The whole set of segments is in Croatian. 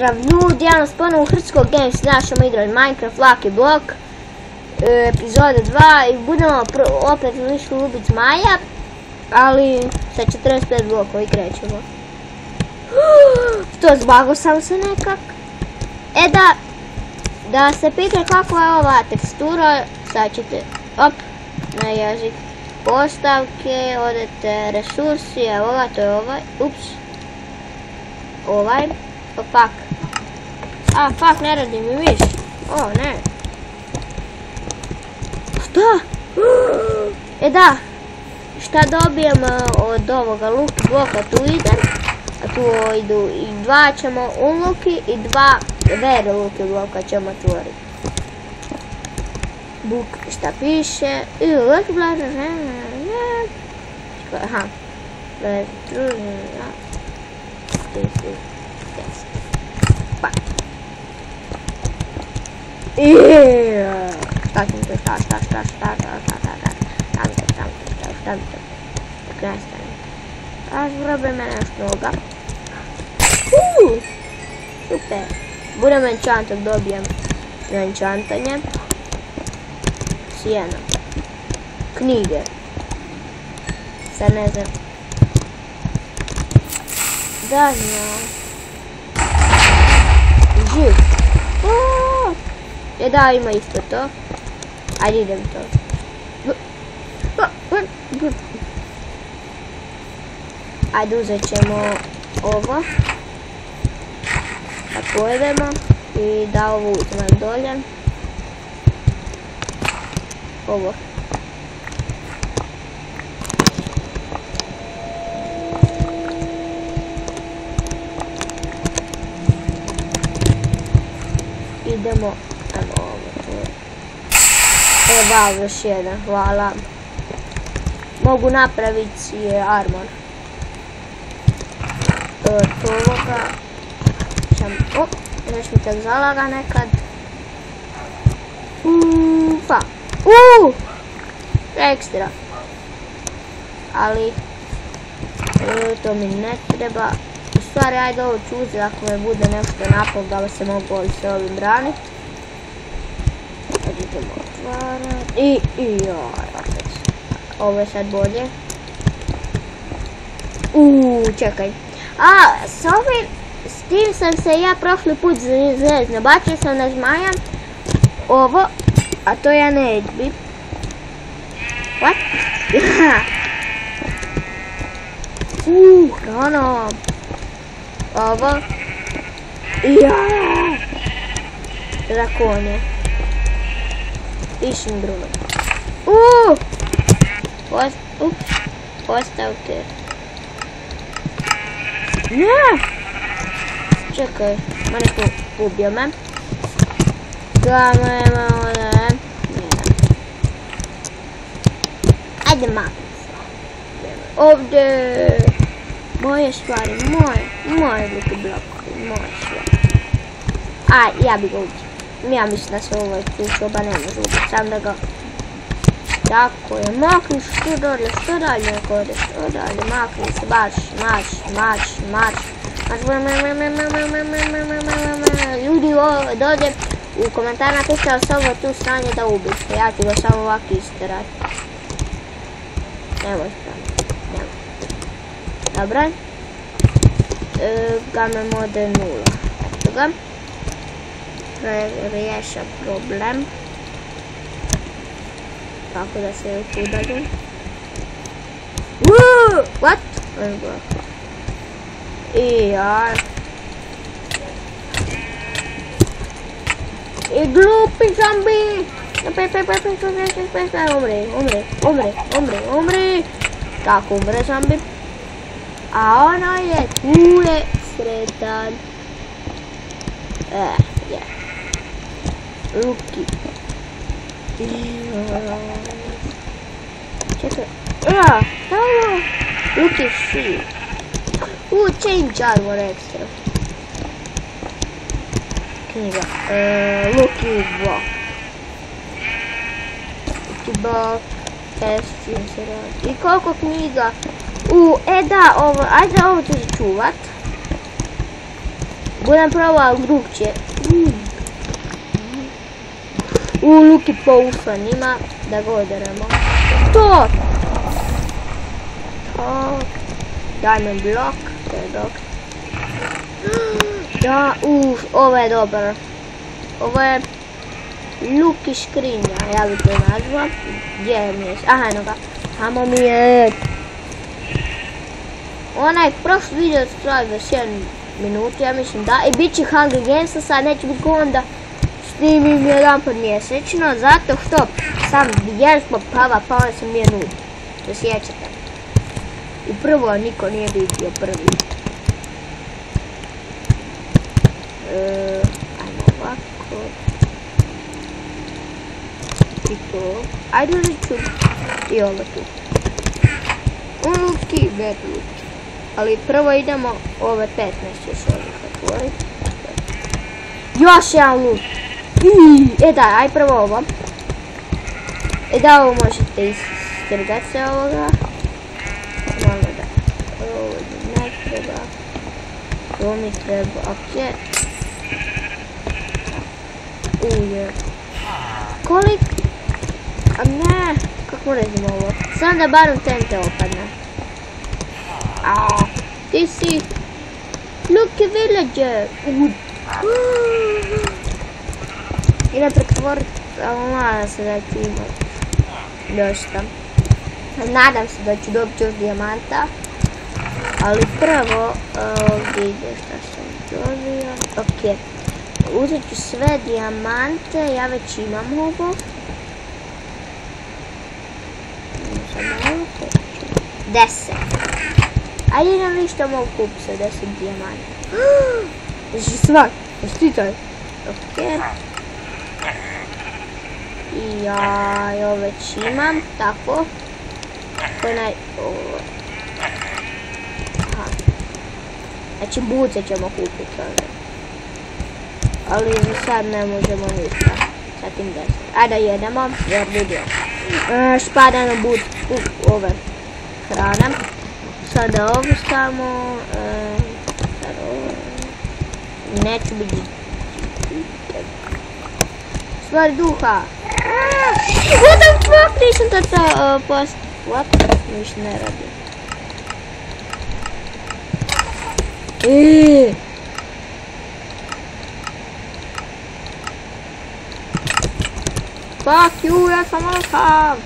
Pozdrav ljudi, ja nas ponovno u Hrtskog Games, znaš ćemo igrati Minecraft Lucky Block epizoda 2 i budemo opet išli ubiti Maja, ali sa 45 blokova i krećemo. To zbago sam se nekak. Da se pita kakva je ova tekstura, sad ćete, na jezik, postavke, odete resursi, evo ga, to je ovaj, fuck. Fuck, ne radi mi miš. Ne. Šta? Da. Šta dobijem od ovoga Lucky bloka, tu idem. A tu idu i 2 ćemo unlucky i 2 very Lucky bloka ćemo otvoriti. Buk, šta piše? Aha. Zrobim me nešto ovoga. Super. Budem enchantat, dobijem na enchantanje. Sjena. Knjige. Sad ne znam. Da znam. Živ. Da, ima isto to. Ajde idem to. Ajde uzet ćemo ovo. Da pojedemo. I da ovo uzmem dolje. Ovo. Idemo. Evo još jedan, hvala. Mogu napraviti armor. To ovoga. Neš mi tak zalaga nekad. Ekstra. Ali to mi ne treba. U stvari, ajde ovo ću uzeti ako me bude nešto napol da se mogu se ovim braniti. Idemo otvarati. Opet. Ovo je sad bolje. Čekaj. S tim sam se ja prošli put zezno. Bačio sam na zmaja ovo, a to ja ne bi. What? Ono. Ovo. Drakonje. Fishing rod. Postavke. Ne! Čekaj, ma neko ubio me. Ajde makni se. Ovdje. Moje stvari, moje Lucky blokovi, moje stvari. Ja bi ga ubio. Ja mislim da se ovo je tu ba ne može ubiti, sam da ga... Tako je, makni što dalje ne koriš, što dalje, makni se, marš. Ljudi, dođe u komentar napišite li se ovo tu stanje da ubite, ja ću ga samo ovako isterat. Nemoj stane, Dobro. Game mode 0. Eto ga. Riješa problem. Kako da se još udaljim. What? I glupi zombi! Umri! Kako umre zombi? A ono je tu je sretan. Lucky. Čekaj. Lucky shield. Change armor extra. Knjiga. Lucky block. Lucky block. I koliko knjiga. Da, ajde ovo ću čuvat. Budem probao drugčije. Luki Poufan ima da ga oderemo. To! Diamond Block, to je dobro. Da, ovo je dobar. Ovo je Luki škrinja, ja bi to nazvala. Gdje mi je? Aha, eno ga. Tamo mi je. Onaj prošli video traje 21 minutu, ja mislim da. I bit će Hunger Gamesa, sad neće biti onda snimim jedan pod mjesečno, zato što sam vježba prava pa sam minut. Da sjećate. I prvo niko nije vidio prvi. Ajmo ovako. I to. Ajde li ću. I ovo tu. Luki, bad luki. Ali prvo idemo ove 15 još ovih otvoriti. Još jedan luk. Da, aj prvo ovo. Da, ovo možete istrgati se ovoga. Malo da. Ovo ne treba. Ovo mi treba, ok. Kolik? A ne, kako rezimo ovo? Sam da barem tente opadne. Ti si Luki Villager. Idem pretvoriti, ali nadam se da ću imati dosta. Nadam se da ću dobiti još dijamanta. Ali prvo, ovdje ide šta sam dobio. Ok, uzet ću sve dijamante, ja već imam ovo. 10. Ajde nam vi što mogu kupiti sa 10 dijamanta. Znači svak, jesi taj? Ok. I ja ovo već imam, tako. Znači buce ćemo kupiti ovdje. Ali za sad ne možemo ništa. Sa tim 10. Ajde jedemo, jer vidio. Spada na but ove hrana. Sada ovo stavimo. Sada ovo. Neće biti. Stvar duha. What the fuck? Nisam to post. What? Ništa ne radi. Fuck you, ja sam sam.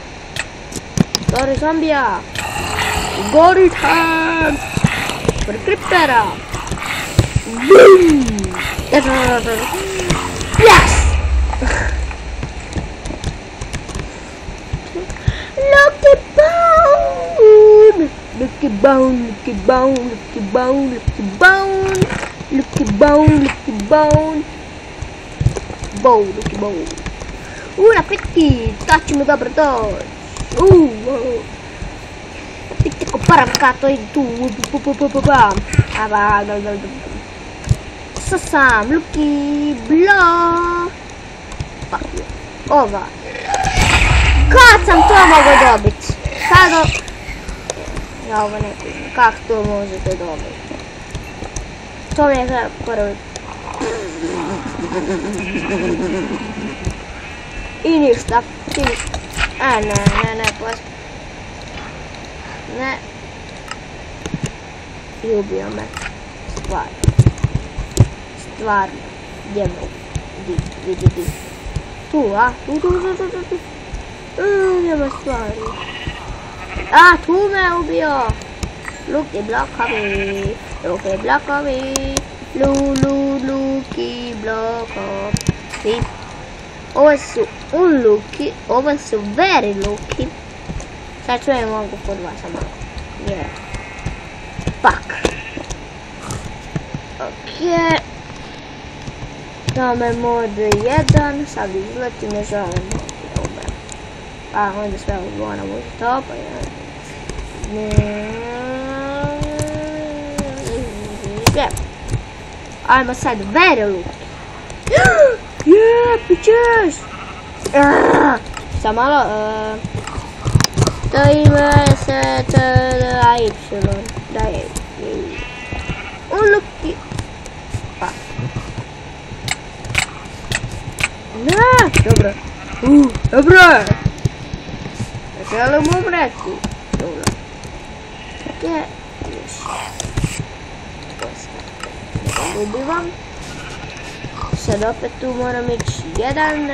Sorry, zombija. Gori tam. Creepera. Boom. Yes. Lucky bone. Lucky bone. Lucky bone. Lucky bone. Lucky bone. Lucky bone. Lucky bone. Bow. Lucky bone. Napitki, tad ćemo dobro doći. Napitki ko param kato i tu. Sasam, Luki, bla. Ova. Kad sam to mogao dobiti? Kada? Ja ovo ne kužim. Kako to možete dobiti? To mi je prvi. I ništa. Ne, ne. I ubio me. Stvarno. Gdje me vidi. Tu, a? Tu. Nema stvari. Tu me ubio. Luki blokovi. Luki blokovi. Luki blokovi. Ovo su unlucky, ovo su very lucky. Sad čujem mogu pod vas samo. Yeah. Fuck. Ok. Tamo je mod 1, sad izletim, ne želim da umrem. Onda sve odgovoram uz to, pa ja. Ajmo sad very lucky. Yeah, bitches! Sam malo, to ima se da Y, da je. Unlucky. Ne, dobro. Dobro. Ne želim umreti. Dobro. Gdje još? Ne ubivam. Sad opet tu moram ići jedan.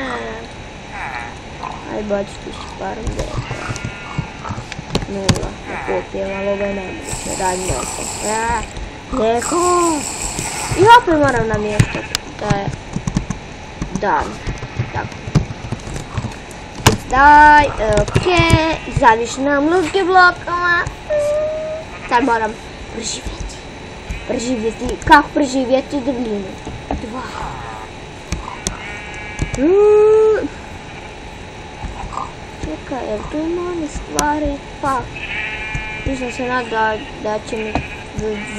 Aj baći tu se parom deta. 0. Ne popijem, ali ovo je nemoguće. Daj mi opet. Neko. I opet moram namještati da je dan. Tako. Daj, okej. Zavišenam lučke blokama. Sad moram preživjeti. Preživjeti. Kako preživjeti divljinu? 2. Čekaj, jer tu ima one stvari, pa nisam se nadala da će mi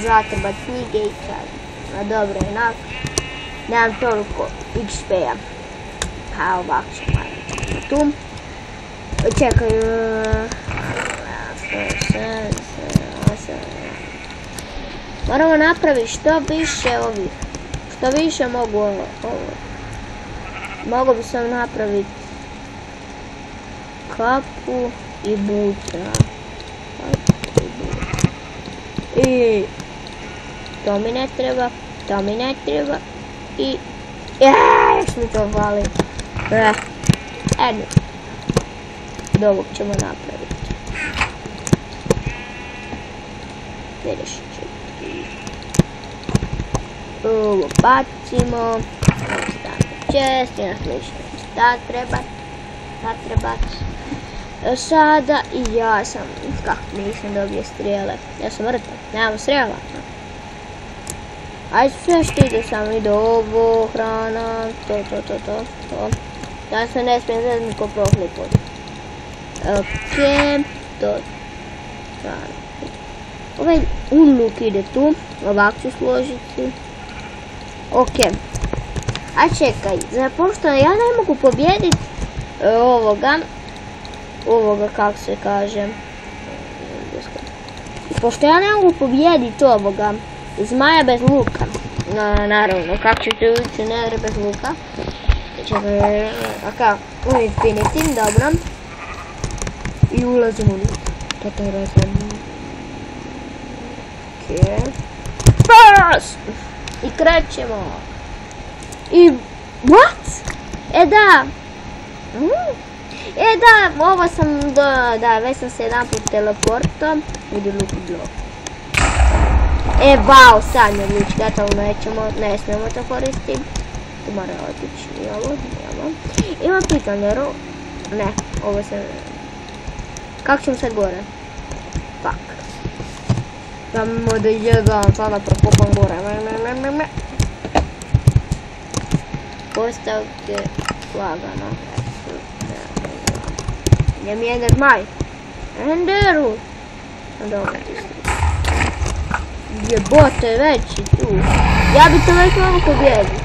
zatrebat knjige i kad. A dobro, jednak, nemam toliko XP-a. A ovako ćemo raditi tu. Čekaj, moramo napraviti što više ovih, što više mogu ovo. Mogu bi sam napraviti kapu i buta. I to mi ne treba, to mi ne treba. I još mi to vali. Eno. Od ovog ćemo napraviti. Vidiš, ovo bacimo. Čest, jedna slična. Šta treba. Sada i ja sam, kako nisam dobio strijele. Ja sam mrtav, nemam strijela. Ajde sve što ide samo, ide ovo, hrana, to. Ja se ne smijem zezati ko prohlipo. Okej, to. Ovaj unluk ide tu, ovako ću složiti. Okej. A čekaj, pošto ja ne mogu pobijediti ovoga kako se kaže. Pošto ja ne mogu pobijediti ovoga zmaja bez luka. Naravno, kako ćete ući nedre bez luka. Čekaj, u infinitim, dobro. I ulazim u luka. To razem. Okej. Pass! I krećemo. I what? Da. Ovo sam već sam se jedan put teleportom. Vidi luku blok. Wow, sad ne luči, gotovo ne smijemo to koristiti. Tu mora otići i ovo. Imam pitanje, ne, ovo se... Kako ćemo sad gore? Fuck. Samo da jedan, sada propopam gore. Postavke lagano. Gdje mi je Ender Maj? Enderu! Dobro, ti si. Jebote, već i tu. Ja bi to već mogu pobjediti.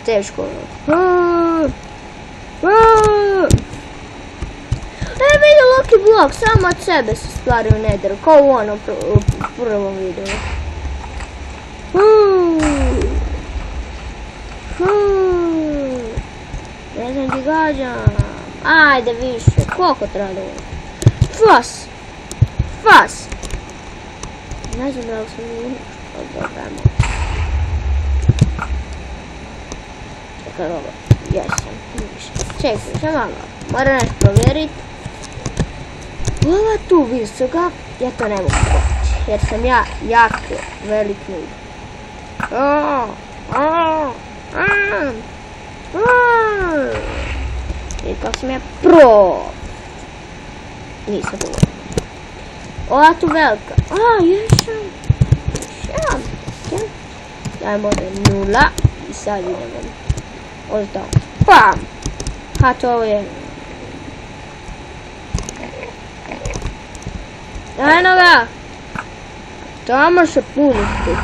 Teško. Vidi Lucky Block, samo od sebe se stvari u Netheru, kao u onom prvom videu. Ne znam ti gađam. Ajde više, koliko treba da uvijem? Fas! Ne znam da li sam uvijem. Dobro. Čekaj ovo, jesam. Čekaj, sam malo. Moram nešto provjeriti. Ova tu visoka, ja to ne mogu poći. Jer sam ja jako velik noob. I kao sam ja pro. Nisam dovoljno. Ova tu velika. Jesam. Dajmo da 0. I sad idemo. Ozdao. Pam. Ha, to je. Eno ga. Tamo se puniti.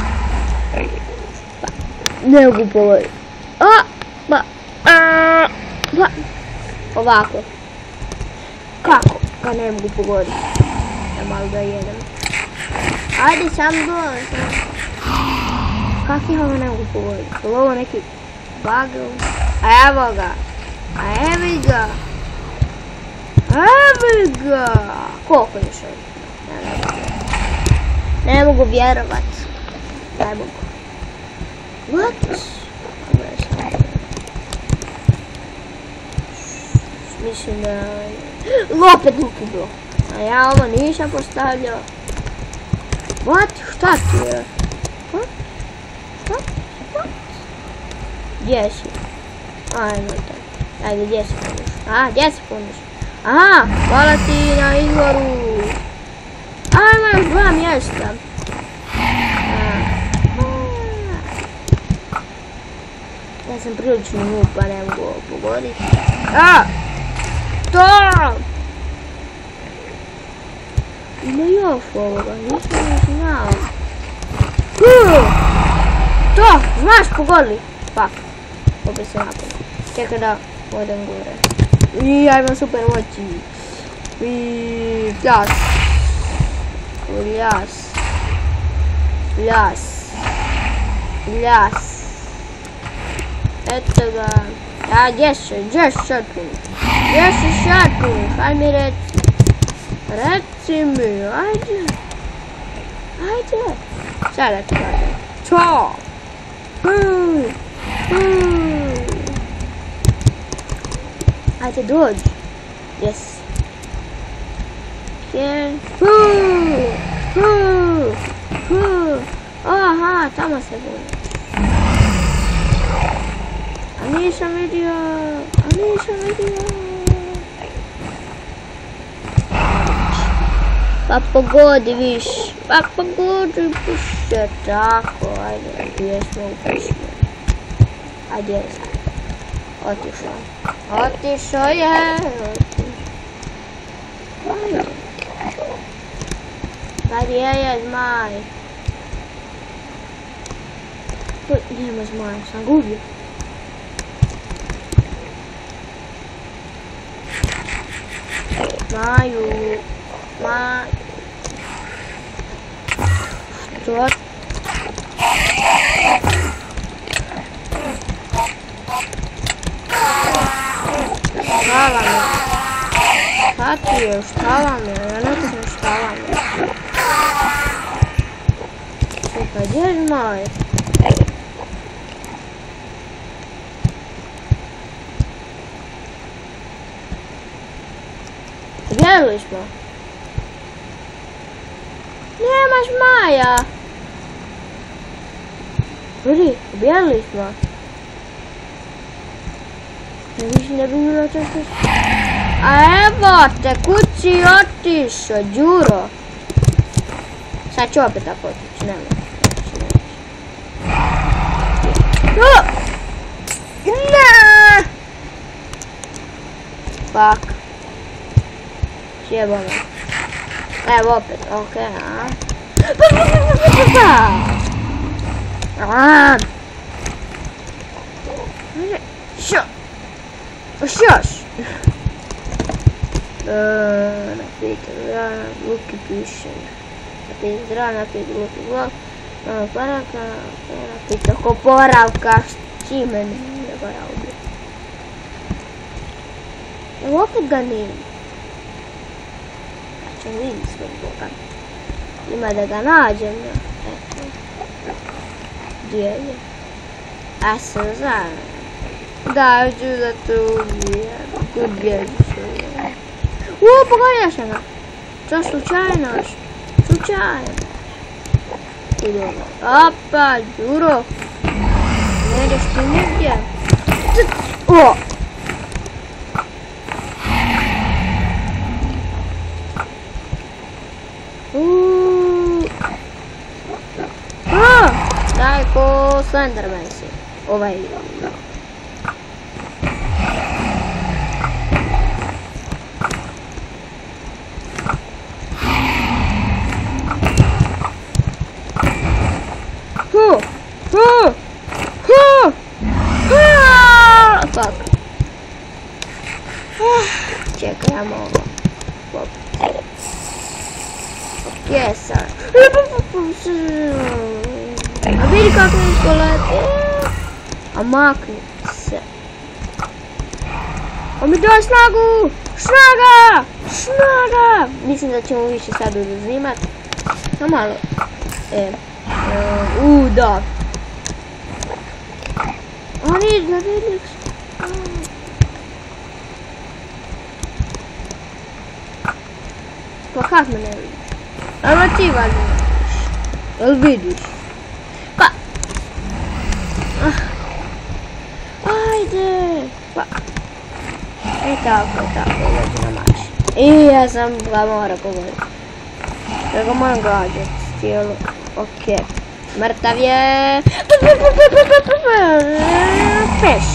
Ne mogu pogoditi. Ovako. Kako? Pa ne mogu pogoditi. Ja malo da jedem. Ajde, sam dođem. Kak ja ga ne mogu pogoditi? Je li ovo neki bug? A evo ga. A evi ga. Evi ga. Koliko još ovdje? Ne mogu vjerovat. Ne mogu. What? Mislim da... Opet luki blok. A ja ovo nisam postavljao. What? Šta ti je? What? Gdje si? Ajmo to. Ajde, gdje si puniš? A, gdje si puniš? Aha, hvala ti na izvoru. Ajmo još 2 mjesta. Ja sam prilično noob pa ne mogu pogoditi. To! Ima još ovoga, nisam još znao. To! Znaš, pogodili! Pa, opet se napunio. Čekaj da odem gore. I ja imam super moći. I pljas. Pljas. Pljas. Pljas. Eto ga. A gdje se šatuniš? Gdje se šatuniš? Aj mi reci. Reci mi, ajde. Ajde. Sad da ti kažem. Čo? Ajde dođi. Yes. Here. Aha, tamo se boli. A nisam vidio. Pa pogodi viš. Pa pogodi više. Tako, ajde. Gdje smo upišli. A gdje je sad? Otišao je. Gdje je zmaj? Nema zmaja, sam gubio. Maju. Što? Štala me. Šta ti je? Štala me. Ja ne znam štala me. Čekaj, gdje je zmaj? Gdje smo? Nema zmaja. Ljudi, ubijali smo. Ne više ne bi bilo često. A evo te, kud si otišao, Đuro? Sad ću opet tako otići, nema. Ne! Fuck. Sjebamo. Evo opet, okej, a? Šoš! Napijte zdrav, Luki piše. Napijte zdrav, napijte Luki vlog. Napijte oko poravka, s čime ne poravlja. Evo opet ga nije. Vidim svog Boga. Ima da ga nađem. Gdje je? A se znam. Da, ću da te ubijem. Kud bježiš? Pogodio sam ga. Čo slučajno? Slučajno. Opa, Đuro. Ne ideš ti nigdje. O! Daj ko Slenderman si. Ovaj. Fuck. Čekaj, ajmo ovo. Gdje je sad? A vidi kako je izgledati. A makni se. On mi daje snagu! Snaga! Snaga! Mislim da ćemo više sad uzimat. No malo. Da. Oni zavedili su. Pa kak me ne vidiš? Ajmo ti valjda ne vidiš. Jel vidiš? Pa. Ajde. Pa. Tako, uđe na mač. I ja sam ga mora pogoditi. Ja ga moram gađati. Tijelo. Ok. Mrtav je. Fish.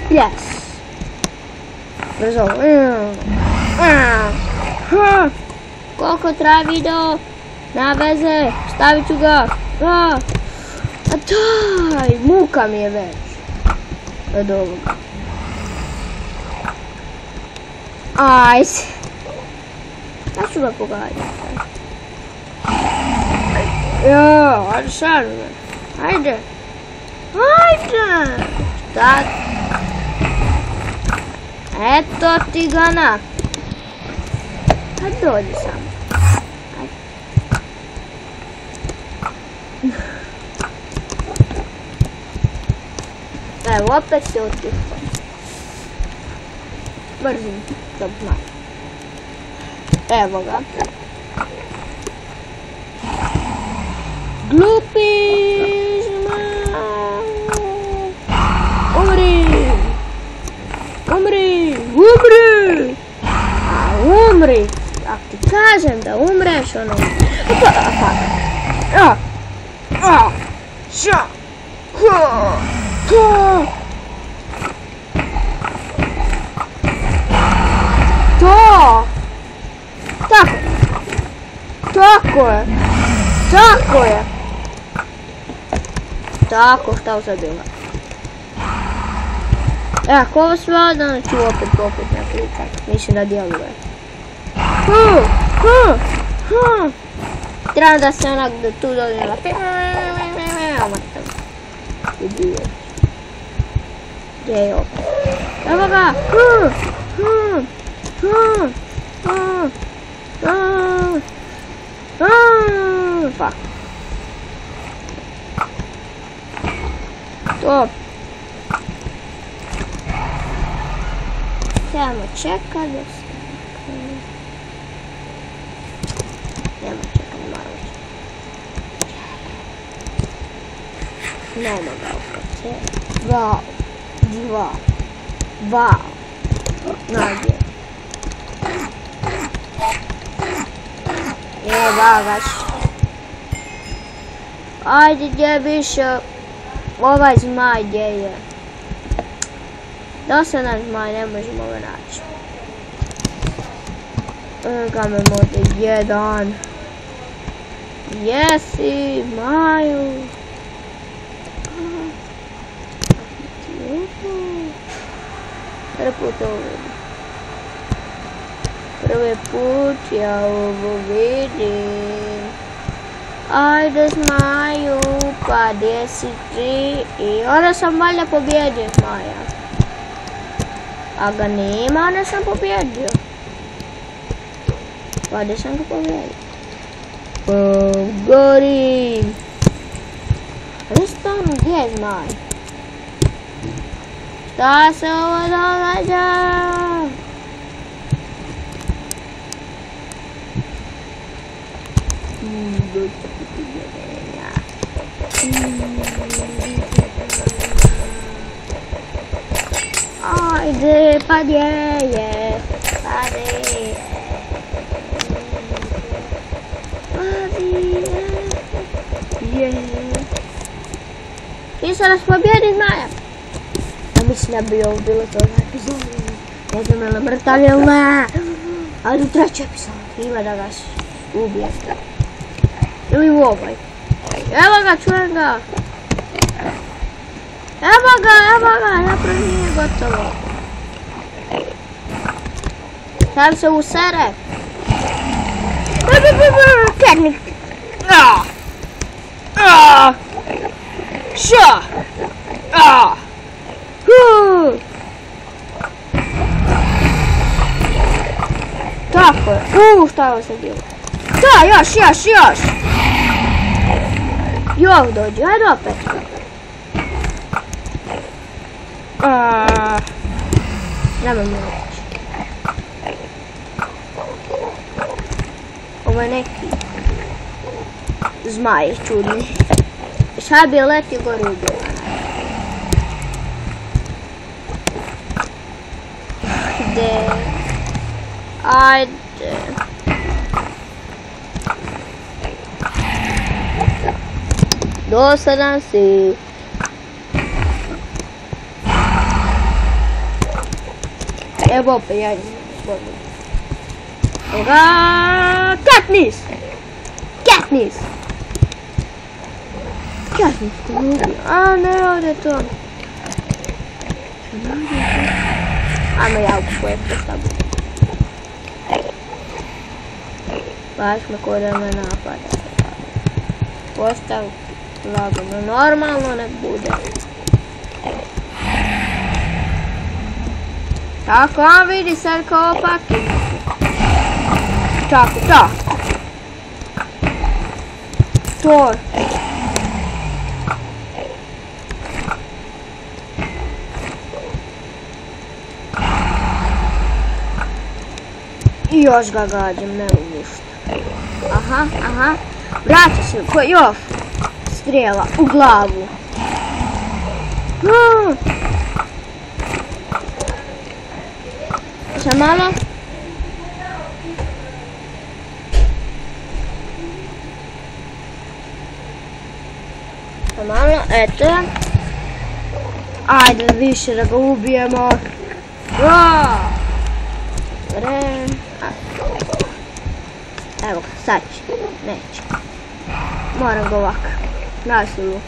Yes. Brzo. Koliko traje video? Na veze. Stavit ću ga. A daj. Muka mi je već. Od ovoga. Ajde. Ja ću ga pogaditi. Ajde šalim me. Ajde. Šta? Eto ti ga na. Ajde dođi samo. Evo opet se otišao. Mrzim da znam. Evo ga. Glupiš me. Umri. Ako ti kažem da umreš, ono... To! Tako je! Tako, šta u sad bila? Ako ovo sve odano ću opet poput na klikat. Mislim da djeluje. Treba da se onak da tu dođe na gdje je opet? Evo ga! Pa. To. Trebamo čekati da se... Nema čekati, ne moramo čekati. Nema ga opet. Wow. Nađe. Vagaš. Ajde, gdje više ovaj zmaj gdje je? Dosadan zmaj, ne možemo ga naći. Ga me može jedan. Jesi, Maju. Prvi put ja ovo vidim. Ajde zmaju, pa 10 i onda sam valjda pobjedio zmaja. A ga nema, onda sam pobjedio. Pa gdje sam ga pobjedio? Gori! Restan, gdje je zmaj? Šta se ovo događa? Ajde, pa gdje je? I sad nas pobjedi zmaja. Ja mislim da bi ovo bilo to za epizodu. Ne znam je li mrtav ili ne. Ali u trećoj epizodi ima da ga ubije. Ili u ovoj. Evo ga, čujem ga. Evo ga, napravo nije gotovo. Sam se usere. Kernik. šta je ovo sad bilo? Da, još! Još dođu, ajde opet. Nemam moći. Ovo je neki zmaj čudni. Šta bi letio gore ubio? Gde? Ajde. Dosadan si. Evo opet, ja idem. Katniss! Katniss, to ubio. A ne, ovdje to. Ajmo ja koje postavim. Baš me ko da me napada. Postav lagano, normalno nek bude. Tako, a vidi sad kao opaki. Tako. To. I još ga gađam, ne mogu ništa. Aha. Vraća se, još strijela u glavu. Sad malo. Eto. Ajde više da ga ubijemo. Evo ga, sad će. Neće. Moram ga ovako. Nasilu.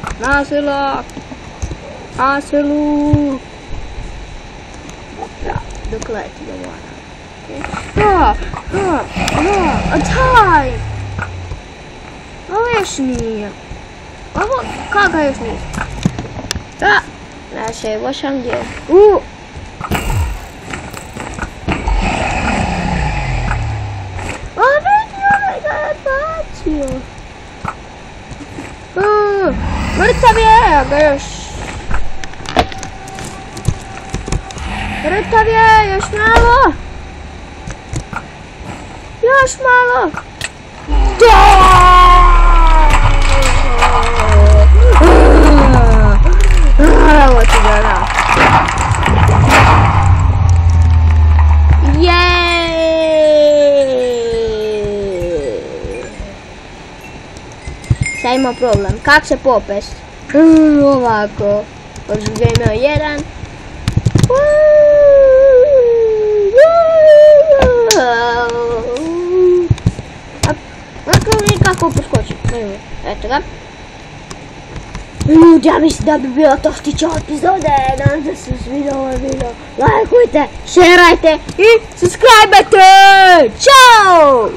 Da, dok leti ga moram. Daj! Ovo još nije. Ovo, kako još nije? Naše, bošam gdje. Mrtav je, a ga još. Mrtav je, još malo. Evo ti ga da. Sad ima problem, kak se popest? Ovako. Odživljeno jedan. Kako poskočim? Eto ga. Ljudi, ja mislim da bi bila to štića epizode. Nadam da se svidio ovaj video. Lajkujte, šerajte i subscribe-ajte. Ćao!